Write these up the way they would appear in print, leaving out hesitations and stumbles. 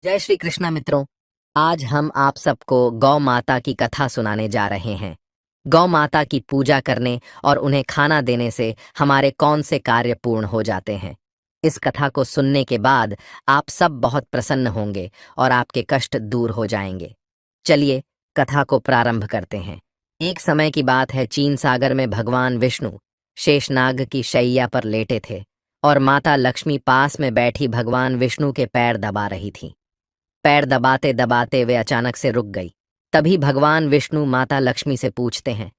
जय श्री कृष्णा मित्रों। आज हम आप सबको गौ माता की कथा सुनाने जा रहे हैं। गौ माता की पूजा करने और उन्हें खाना देने से हमारे कौन से कार्य पूर्ण हो जाते हैं। इस कथा को सुनने के बाद आप सब बहुत प्रसन्न होंगे और आपके कष्ट दूर हो जाएंगे। चलिए कथा को प्रारंभ करते हैं। एक समय की बात है, चीन सागर में भगवान विष्णु शेषनाग की शैया पर लेटे थे और माता लक्ष्मी पास में बैठी भगवान विष्णु के पैर दबा रही थी। पैर दबाते दबाते वे अचानक से रुक गई। तभी भगवान विष्णु माता लक्ष्मी से पूछते हैं,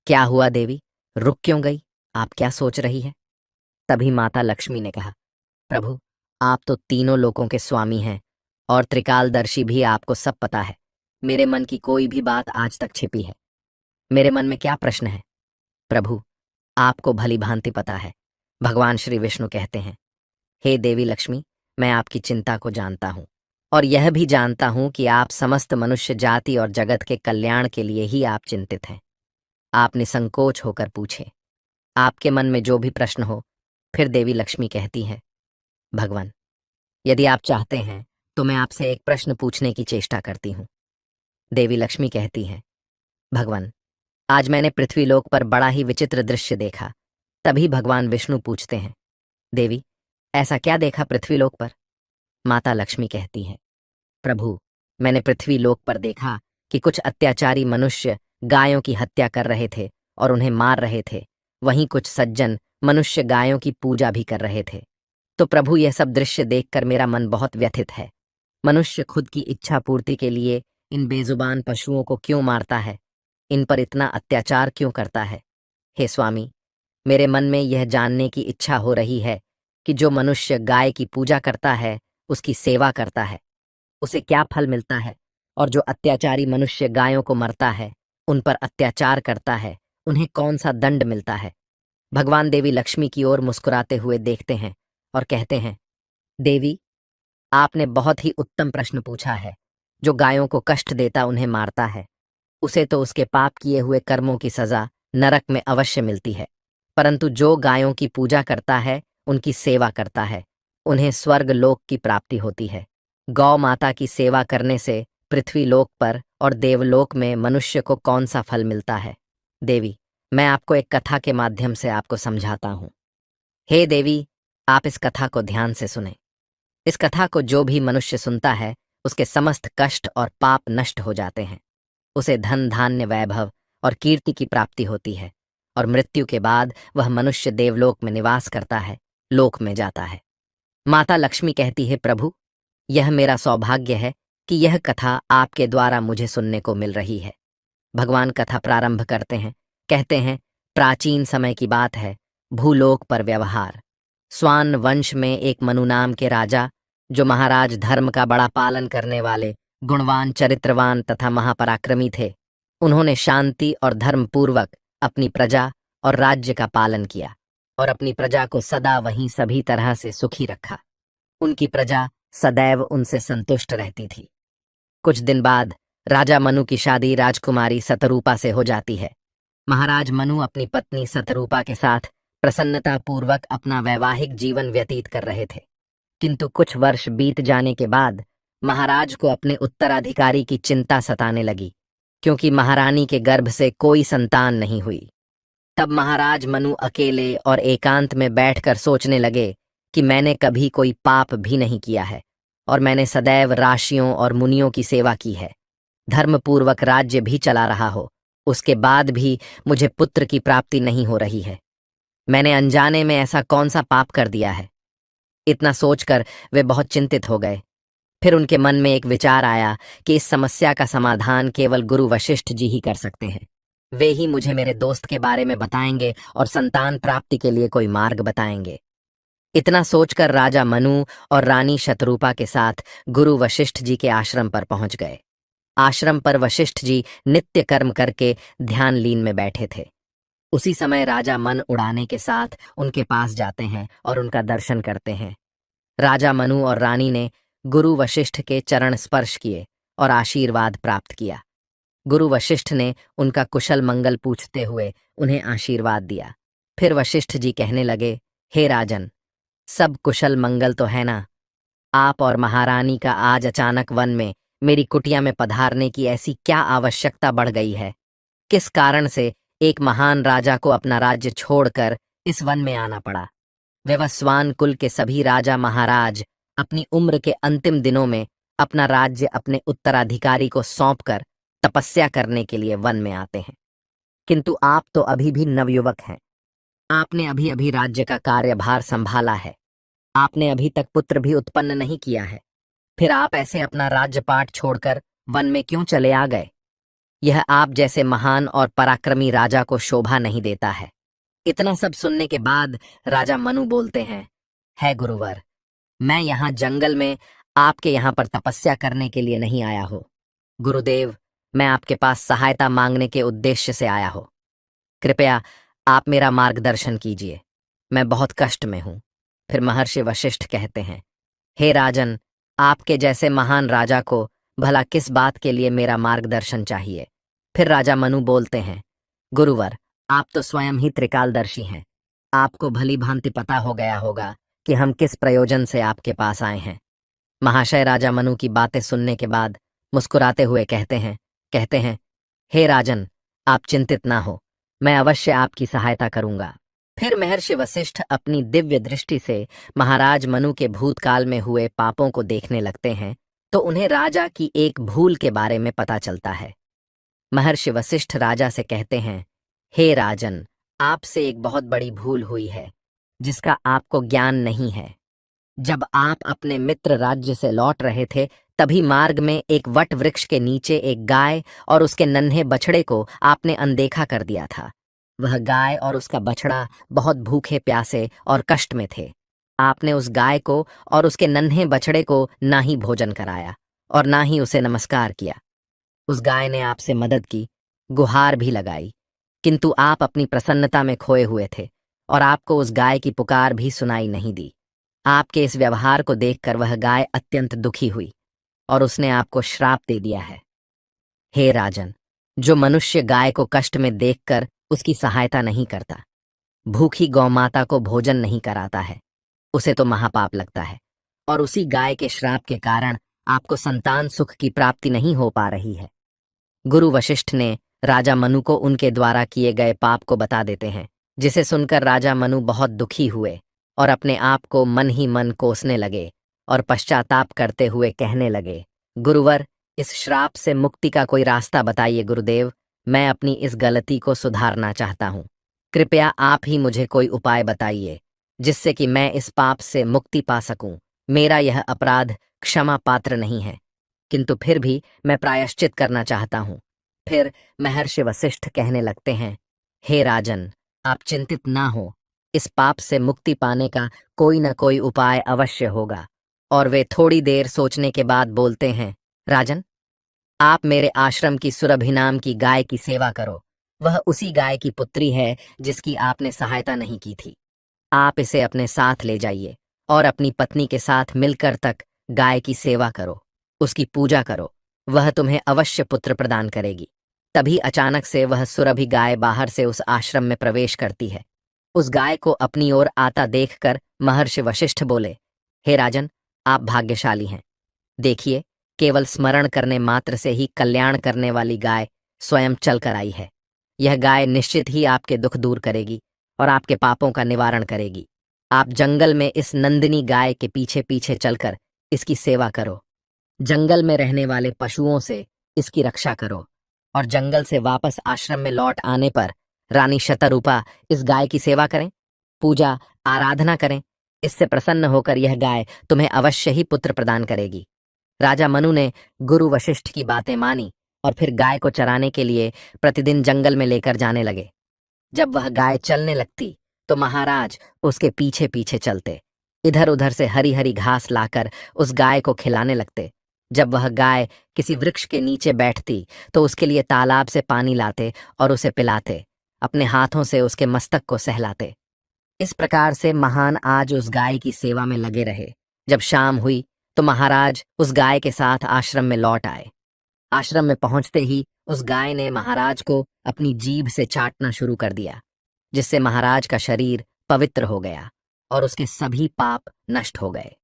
क्या हुआ देवी, रुक क्यों गई? आप क्या सोच रही है? तभी माता लक्ष्मी ने कहा, प्रभु, आप तो तीनों लोकों के स्वामी हैं और त्रिकालदर्शी भी, आपको सब पता है। मेरे मन की कोई भी बात आज तक छिपी है। मेरे मन में क्या प्रश्न है? प्रभु, आपको भली भांति पता है। भगवान श्री विष्णु कहते हैं, हे देवी लक्ष्मी, मैं आपकी चिंता को जानता हूँ और यह भी जानता हूँ कि आप समस्त मनुष्य जाति और जगत के कल्याण के लिए ही आप चिंतित हैं। आप निसंकोच होकर पूछें, आपके मन में जो भी प्रश्न हो। फिर देवी लक्ष्मी कहती हैं, भगवान, यदि आप चाहते हैं तो मैं आपसे एक प्रश्न पूछने की चेष्टा करती हूँ। देवी लक्ष्मी कहती हैं, भगवान, आज मैंने पृथ्वीलोक पर बड़ा ही विचित्र दृश्य देखा। तभी भगवान विष्णु पूछते हैं, देवी, ऐसा क्या देखा पृथ्वीलोक पर? माता लक्ष्मी कहती हैं, प्रभु, मैंने पृथ्वी लोक पर देखा कि कुछ अत्याचारी मनुष्य गायों की हत्या कर रहे थे और उन्हें मार रहे थे। वहीं कुछ सज्जन मनुष्य गायों की पूजा भी कर रहे थे। तो प्रभु, यह सब दृश्य देखकर मेरा मन बहुत व्यथित है। मनुष्य खुद की इच्छा पूर्ति के लिए इन बेजुबान पशुओं को क्यों मारता है? इन पर इतना अत्याचार क्यों करता है? हे स्वामी, मेरे मन में यह जानने की इच्छा हो रही है कि जो मनुष्य गाय की पूजा करता है, उसकी सेवा करता है, उसे क्या फल मिलता है, और जो अत्याचारी मनुष्य गायों को मरता है, उन पर अत्याचार करता है, उन्हें कौन सा दंड मिलता है? भगवान देवी लक्ष्मी की ओर मुस्कुराते हुए देखते हैं और कहते हैं, देवी, आपने बहुत ही उत्तम प्रश्न पूछा है। जो गायों को कष्ट देता, उन्हें मारता है, उसे तो उसके पाप किए हुए कर्मों की सजा नरक में अवश्य मिलती है। परंतु जो गायों की पूजा करता है, उनकी सेवा करता है, उन्हें स्वर्ग लोक की प्राप्ति होती है। गौ माता की सेवा करने से पृथ्वी लोक पर और देवलोक में मनुष्य को कौन सा फल मिलता है? देवी, मैं आपको एक कथा के माध्यम से आपको समझाता हूँ। हे देवी, आप इस कथा को ध्यान से सुने। इस कथा को जो भी मनुष्य सुनता है, उसके समस्त कष्ट और पाप नष्ट हो जाते हैं। उसे धन धान्य वैभव और कीर्ति की प्राप्ति होती है और मृत्यु के बाद वह मनुष्य देवलोक में निवास करता है, लोक में जाता है। माता लक्ष्मी कहती है, प्रभु, यह मेरा सौभाग्य है कि यह कथा आपके द्वारा मुझे सुनने को मिल रही है। भगवान कथा प्रारंभ करते हैं, कहते हैं, प्राचीन समय की बात है, भूलोक पर व्यवहार। स्वान वंश में एक मनु नाम के राजा, जो महाराज धर्म का बड़ा पालन करने वाले, गुणवान, चरित्रवान तथा महापराक्रमी थे। उन्होंने शांति और धर्मपूर्वक अपनी प्रजा और राज्य का पालन किया और अपनी प्रजा को सदा वहीं सभी तरह से सुखी रखा। उनकी प्रजा सदैव उनसे संतुष्ट रहती थी। कुछ दिन बाद राजा मनु की शादी राजकुमारी सतरूपा से हो जाती है। महाराज मनु अपनी पत्नी सतरूपा के साथ प्रसन्नतापूर्वक अपना वैवाहिक जीवन व्यतीत कर रहे थे। किंतु कुछ वर्ष बीत जाने के बाद महाराज को अपने उत्तराधिकारी की चिंता सताने लगी, क्योंकि महारानी के गर्भ से कोई संतान नहीं हुई। तब महाराज मनु अकेले और एकांत में बैठकर सोचने लगे कि मैंने कभी कोई पाप भी नहीं किया है और मैंने सदैव राशियों और मुनियों की सेवा की है, धर्मपूर्वक राज्य भी चला रहा हो, उसके बाद भी मुझे पुत्र की प्राप्ति नहीं हो रही है। मैंने अनजाने में ऐसा कौन सा पाप कर दिया है? इतना सोचकर वे बहुत चिंतित हो गए। फिर उनके मन में एक विचार आया कि इस समस्या का समाधान केवल गुरु वशिष्ठ जी ही कर सकते हैं। वे ही मुझे मेरे दोस्त के बारे में बताएंगे और संतान प्राप्ति के लिए कोई मार्ग बताएंगे। इतना सोचकर राजा मनु और रानी शतरूपा के साथ गुरु वशिष्ठ जी के आश्रम पर पहुंच गए। आश्रम पर वशिष्ठ जी नित्य कर्म करके ध्यान लीन में बैठे थे। उसी समय राजा मन उड़ाने के साथ उनके पास जाते हैं और उनका दर्शन करते हैं। राजा मनु और रानी ने गुरु वशिष्ठ के चरण स्पर्श किए और आशीर्वाद प्राप्त किया। गुरु वशिष्ठ ने उनका कुशल मंगल पूछते हुए उन्हें आशीर्वाद दिया। फिर वशिष्ठ जी कहने लगे, हे राजन, सब कुशल मंगल तो है ना? आप और महारानी का आज अचानक वन में मेरी कुटिया में पधारने की ऐसी क्या आवश्यकता बढ़ गई है? किस कारण से एक महान राजा को अपना राज्य छोड़कर इस वन में आना पड़ा? व्यवस्वान कुल के सभी राजा महाराज अपनी उम्र के अंतिम दिनों में अपना राज्य अपने उत्तराधिकारी को सौंपकर तपस्या करने के लिए वन में आते हैं। किंतु आप तो अभी भी नवयुवक हैं। आपने अभी अभी राज्य का कार्यभार संभाला है। आपने अभी तक पुत्र भी उत्पन्न नहीं किया है। फिर आप ऐसे अपना राज्यपाट छोड़कर वन में क्यों चले आ गए? यह आप जैसे महान और पराक्रमी राजा को शोभा नहीं देता है। इतना सब सुनने के बाद राजा मनु बोलते हैं, है गुरुवर, मैं यहाँ जंगल में आपके यहाँ पर तपस्या करने के लिए नहीं आया हूँ। गुरुदेव, मैं आपके पास सहायता मांगने के उद्देश्य से आया हूँ। कृपया आप मेरा मार्गदर्शन कीजिए। मैं बहुत कष्ट में हूँ। फिर महर्षि वशिष्ठ कहते हैं, हे राजन, आपके जैसे महान राजा को भला किस बात के लिए मेरा मार्गदर्शन चाहिए? फिर राजा मनु बोलते हैं, गुरुवर, आप तो स्वयं ही त्रिकालदर्शी हैं। आपको भली भांति पता हो गया होगा कि हम किस प्रयोजन से आपके पास आए हैं। महाशय राजा मनु की बातें सुनने के बाद मुस्कुराते हुए कहते हैं, हे राजन, आप चिंतित ना हो, मैं अवश्य आपकी सहायता करूंगा। फिर महर्षि वशिष्ठ अपनी दिव्य दृष्टि से महाराज मनु के भूतकाल में हुए पापों को देखने लगते हैं तो उन्हें राजा की एक भूल के बारे में पता चलता है। महर्षि वशिष्ठ राजा से कहते हैं, हे राजन, आपसे एक बहुत बड़ी भूल हुई है जिसका आपको ज्ञान नहीं है। जब आप अपने मित्र राज्य से लौट रहे थे तभी मार्ग में एक वट वृक्ष के नीचे एक गाय और उसके नन्हे बछड़े को आपने अनदेखा कर दिया था। वह गाय और उसका बछड़ा बहुत भूखे प्यासे और कष्ट में थे। आपने उस गाय को और उसके नन्हे बछड़े को ना ही भोजन कराया और ना ही उसे नमस्कार किया। उस गाय ने आपसे मदद की, गुहार भी लगाई, किंतु आप अपनी प्रसन्नता में खोए हुए थे और आपको उस गाय की पुकार भी सुनाई नहीं दी। आपके इस व्यवहार को देखकर वह गाय अत्यंत दुखी हुई और उसने आपको श्राप दे दिया है। हे राजन, जो मनुष्य गाय को कष्ट में देखकर उसकी सहायता नहीं करता, भूखी गौमाता को भोजन नहीं कराता है, उसे तो महापाप लगता है और उसी गाय के श्राप के कारण आपको संतान सुख की प्राप्ति नहीं हो पा रही है। गुरु वशिष्ठ ने राजा मनु को उनके द्वारा किए गए पाप को बता देते हैं, जिसे सुनकर राजा मनु बहुत दुखी हुए और अपने आप को मन ही मन कोसने लगे और पश्चाताप करते हुए कहने लगे, गुरुवर, इस श्राप से मुक्ति का कोई रास्ता बताइए गुरुदेव। मैं अपनी इस गलती को सुधारना चाहता हूँ। कृपया आप ही मुझे कोई उपाय बताइए जिससे कि मैं इस पाप से मुक्ति पा सकूं। मेरा यह अपराध क्षमा पात्र नहीं है, किंतु फिर भी मैं प्रायश्चित करना चाहता हूँ। फिर महर्षि वशिष्ठ कहने लगते हैं, हे राजन, आप चिंतित ना हो, इस पाप से मुक्ति पाने का कोई न कोई उपाय अवश्य होगा। और वे थोड़ी देर सोचने के बाद बोलते हैं, राजन, आप मेरे आश्रम की सुरभि नाम की गाय की सेवा करो। वह उसी गाय की पुत्री है जिसकी आपने सहायता नहीं की थी। आप इसे अपने साथ ले जाइए और अपनी पत्नी के साथ मिलकर तक गाय की सेवा करो, उसकी पूजा करो, वह तुम्हें अवश्य पुत्र प्रदान करेगी। तभी अचानक से वह सुरभि गाय बाहर से उस आश्रम में प्रवेश करती है। उस गाय को अपनी ओर आता देखकर महर्षि वशिष्ठ बोले, हे राजन, आप भाग्यशाली हैं। देखिए, केवल स्मरण करने मात्र से ही कल्याण करने वाली गाय स्वयं चल कर आई है। यह गाय निश्चित ही आपके दुख दूर करेगी और आपके पापों का निवारण करेगी। आप जंगल में इस नंदिनी गाय के पीछे पीछे चलकर इसकी सेवा करो। जंगल में रहने वाले पशुओं से इसकी रक्षा करो और जंगल से वापस आश्रम में लौट आने पर रानी शतरूपा इस गाय की सेवा करें, पूजा आराधना करें। इससे प्रसन्न होकर यह गाय तुम्हें अवश्य ही पुत्र प्रदान करेगी। राजा मनु ने गुरु वशिष्ठ की बातें मानी और फिर गाय को चराने के लिए प्रतिदिन जंगल में लेकर जाने लगे। जब वह गाय चलने लगती तो महाराज उसके पीछे पीछे चलते, इधर उधर से हरी हरी घास लाकर उस गाय को खिलाने लगते। जब वह गाय किसी वृक्ष के नीचे बैठती तो उसके लिए तालाब से पानी लाते और उसे पिलाते, अपने हाथों से उसके मस्तक को सहलाते। इस प्रकार से महान आज उस गाय की सेवा में लगे रहे। जब शाम हुई तो महाराज उस गाय के साथ आश्रम में लौट आए। आश्रम में पहुंचते ही उस गाय ने महाराज को अपनी जीभ से चाटना शुरू कर दिया, जिससे महाराज का शरीर पवित्र हो गया और उसके सभी पाप नष्ट हो गए।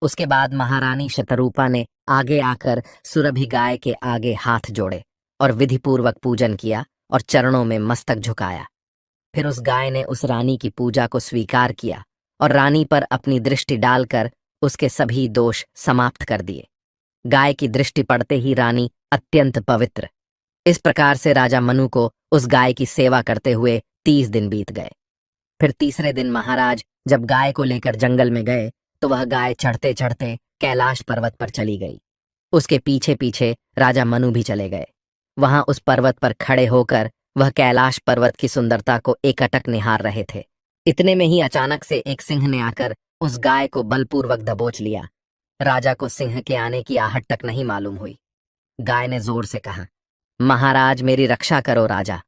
उसके बाद महारानी शतरूपा ने आगे आकर सुरभि गाय के आगे हाथ जोड़े और विधिपूर्वक पूजन किया और चरणों में मस्तक झुकाया। फिर उस गाय ने उस रानी की पूजा को स्वीकार किया और रानी पर अपनी दृष्टि डालकर उसके सभी दोष समाप्त कर दिए। गाय की दृष्टि पड़ते ही रानी अत्यंत पवित्र। इस प्रकार से राजा मनु को उस गाय की सेवा करते हुए 30 दिन बीत गए। फिर तीसरे दिन महाराज जब गाय को लेकर जंगल में गए तो वह गाय चढ़ते चढ़ते कैलाश पर्वत पर चली गई। उसके पीछे पीछे राजा मनु भी चले गए। वहां उस पर्वत पर खड़े होकर वह कैलाश पर्वत की सुंदरता को एकटक निहार रहे थे। इतने में ही अचानक से एक सिंह ने आकर उस गाय को बलपूर्वक दबोच लिया। राजा को सिंह के आने की आहट तक नहीं मालूम हुई। गाय ने जोर से कहा, महाराज मेरी रक्षा करो राजा।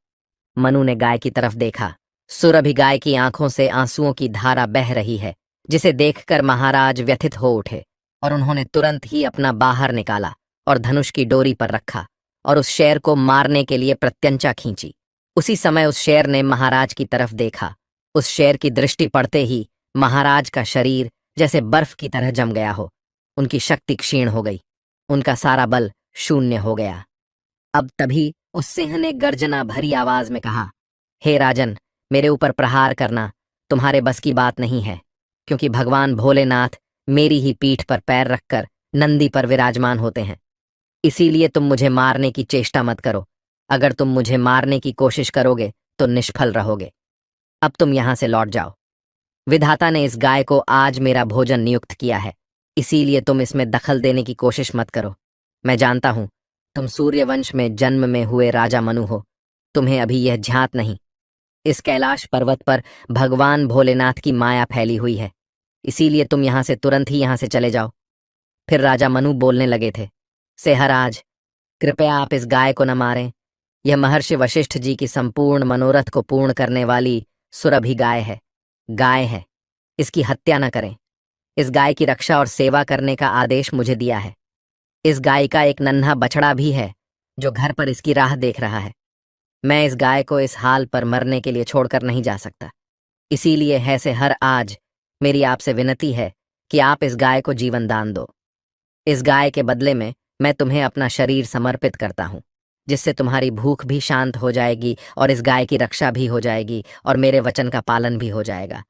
मनु ने गाय की तरफ देखा। सुरभि गाय की आंखों से आंसुओं की धारा बह रही है, जिसे देखकर महाराज व्यथित हो उठे और उन्होंने तुरंत ही अपना बाहर निकाला और धनुष की डोरी पर रखा और उस शेर को मारने के लिए प्रत्यंचा खींची। उसी समय उस शेर ने महाराज की तरफ देखा। उस शेर की दृष्टि पड़ते ही महाराज का शरीर जैसे बर्फ की तरह जम गया हो। उनकी शक्ति क्षीण हो गई, उनका सारा बल शून्य हो गया। अब तभी उस सिंह ने गर्जना भरी आवाज में कहा, हे राजन, मेरे ऊपर प्रहार करना तुम्हारे बस की बात नहीं है, क्योंकि भगवान भोलेनाथ मेरी ही पीठ पर पैर रखकर नंदी पर विराजमान होते हैं। इसीलिए तुम मुझे मारने की चेष्टा मत करो। अगर तुम मुझे मारने की कोशिश करोगे तो निष्फल रहोगे। अब तुम यहां से लौट जाओ। विधाता ने इस गाय को आज मेरा भोजन नियुक्त किया है, इसीलिए तुम इसमें दखल देने की कोशिश मत करो। मैं जानता हूं तुम सूर्यवंश में जन्म में हुए राजा मनु हो, तुम्हें अभी यह ज्ञात नहीं। इस कैलाश पर्वत पर भगवान भोलेनाथ की माया फैली हुई है, इसीलिए तुम यहां से तुरंत ही यहां से चले जाओ। फिर राजा मनु बोलने लगे थे, सेहराज, कृपया आप इस गाय को न मारें। यह महर्षि वशिष्ठ जी की संपूर्ण मनोरथ को पूर्ण करने वाली सुरभि गाय है। इसकी हत्या न करें। इस गाय की रक्षा और सेवा करने का आदेश मुझे दिया है। इस गाय का एक नन्हा बछड़ा भी है जो घर पर इसकी राह देख रहा है। मैं इस गाय को इस हाल पर मरने के लिए छोड़कर नहीं जा सकता। इसीलिए है से हर आज मेरी आपसे विनती है कि आप इस गाय को जीवन दान दो। इस गाय के बदले में मैं तुम्हें अपना शरीर समर्पित करता हूं, जिससे तुम्हारी भूख भी शांत हो जाएगी और इस गाय की रक्षा भी हो जाएगी और मेरे वचन का पालन भी हो जाएगा।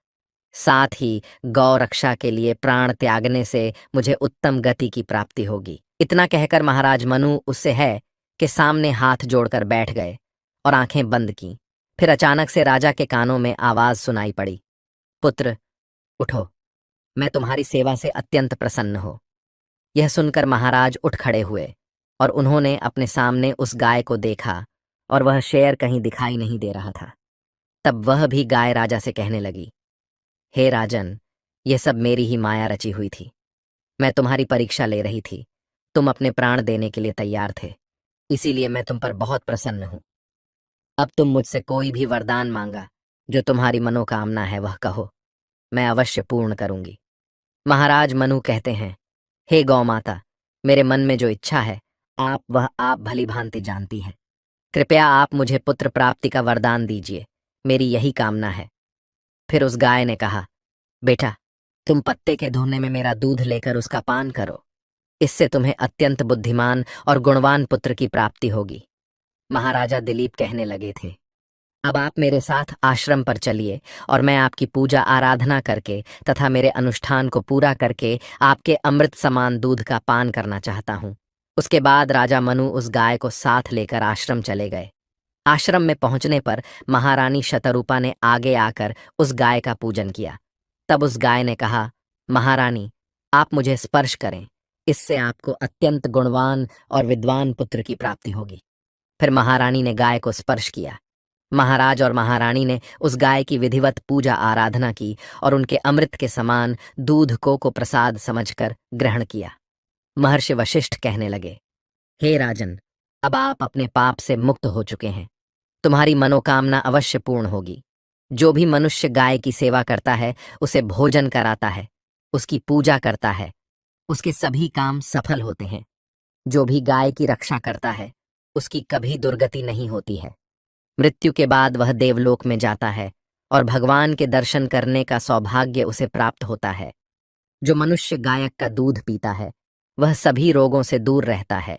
साथ ही गौ रक्षा के लिए प्राण त्यागने से मुझे उत्तम गति की प्राप्ति होगी। इतना कहकर महाराज मनु उससे है कि सामने हाथ जोड़कर बैठ गए और आंखें बंद की। फिर अचानक से राजा के कानों में आवाज सुनाई पड़ी, पुत्र उठो, मैं तुम्हारी सेवा से अत्यंत प्रसन्न हो। यह सुनकर महाराज उठ खड़े हुए और उन्होंने अपने सामने उस गाय को देखा और वह शेर कहीं दिखाई नहीं दे रहा था। तब वह भी गाय राजा से कहने लगी, हे राजन, यह सब मेरी ही माया रची हुई थी। मैं तुम्हारी परीक्षा ले रही थी। तुम अपने प्राण देने के लिए तैयार थे, इसीलिए मैं तुम पर बहुत प्रसन्न हूं। अब तुम मुझसे कोई भी वरदान मांगा, जो तुम्हारी मनोकामना है वह कहो, मैं अवश्य पूर्ण करूंगी। महाराज मनु कहते हैं, हे गौ माता, मेरे मन में जो इच्छा है आप भली भांति जानती हैं। कृपया आप मुझे पुत्र प्राप्ति का वरदान दीजिए, मेरी यही कामना है। फिर उस गाय ने कहा, बेटा, तुम पत्ते के धोने में मेरा दूध लेकर उसका पान करो। इससे तुम्हें अत्यंत बुद्धिमान और गुणवान पुत्र की प्राप्ति होगी। महाराजा दिलीप कहने लगे थे, अब आप मेरे साथ आश्रम पर चलिए और मैं आपकी पूजा आराधना करके तथा मेरे अनुष्ठान को पूरा करके आपके अमृत समान दूध का पान करना चाहता हूं। उसके बाद राजा मनु उस गाय को साथ लेकर आश्रम चले गए। आश्रम में पहुंचने पर महारानी शतरूपा ने आगे आकर उस गाय का पूजन किया। तब उस गाय ने कहा, महारानी, आप मुझे स्पर्श करें, इससे आपको अत्यंत गुणवान और विद्वान पुत्र की प्राप्ति होगी। फिर महारानी ने गाय को स्पर्श किया। महाराज और महारानी ने उस गाय की विधिवत पूजा आराधना की और उनके अमृत के समान दूध को प्रसाद समझकर ग्रहण किया। महर्षि वशिष्ठ कहने लगे, हे राजन, अब आप अपने पाप से मुक्त हो चुके हैं। तुम्हारी मनोकामना अवश्य पूर्ण होगी। जो भी मनुष्य गाय की सेवा करता है, उसे भोजन कराता है, उसकी पूजा करता है, उसके सभी काम सफल होते हैं। जो भी गाय की रक्षा करता है, उसकी कभी दुर्गति नहीं होती है। मृत्यु के बाद वह देवलोक में जाता है और भगवान के दर्शन करने का सौभाग्य उसे प्राप्त होता है। जो मनुष्य गायक का दूध पीता है वह सभी रोगों से दूर रहता है।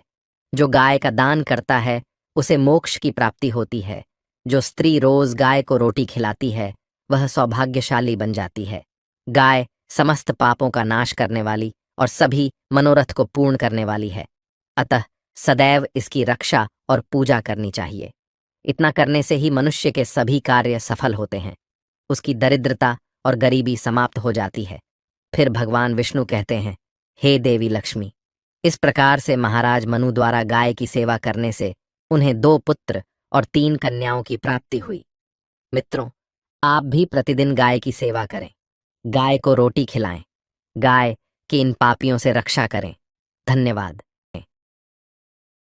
जो गाय का दान करता है उसे मोक्ष की प्राप्ति होती है। जो स्त्री रोज गाय को रोटी खिलाती है वह सौभाग्यशाली बन जाती है। गाय समस्त पापों का नाश करने वाली और सभी मनोरथ को पूर्ण करने वाली है। अतः सदैव इसकी रक्षा और पूजा करनी चाहिए। इतना करने से ही मनुष्य के सभी कार्य सफल होते हैं। उसकी दरिद्रता और गरीबी समाप्त हो जाती है। फिर भगवान विष्णु कहते हैं, हे देवी लक्ष्मी। इस प्रकार से महाराज मनु द्वारा गाय की सेवा करने से उन्हें 2 पुत्र और 3 कन्याओं की प्राप्ति हुई। मित्रों, आप भी प्रतिदिन गाय की सेवा करें, गाय को रोटी खिलाएं, गाय की इन पापियों से रक्षा करें। धन्यवाद।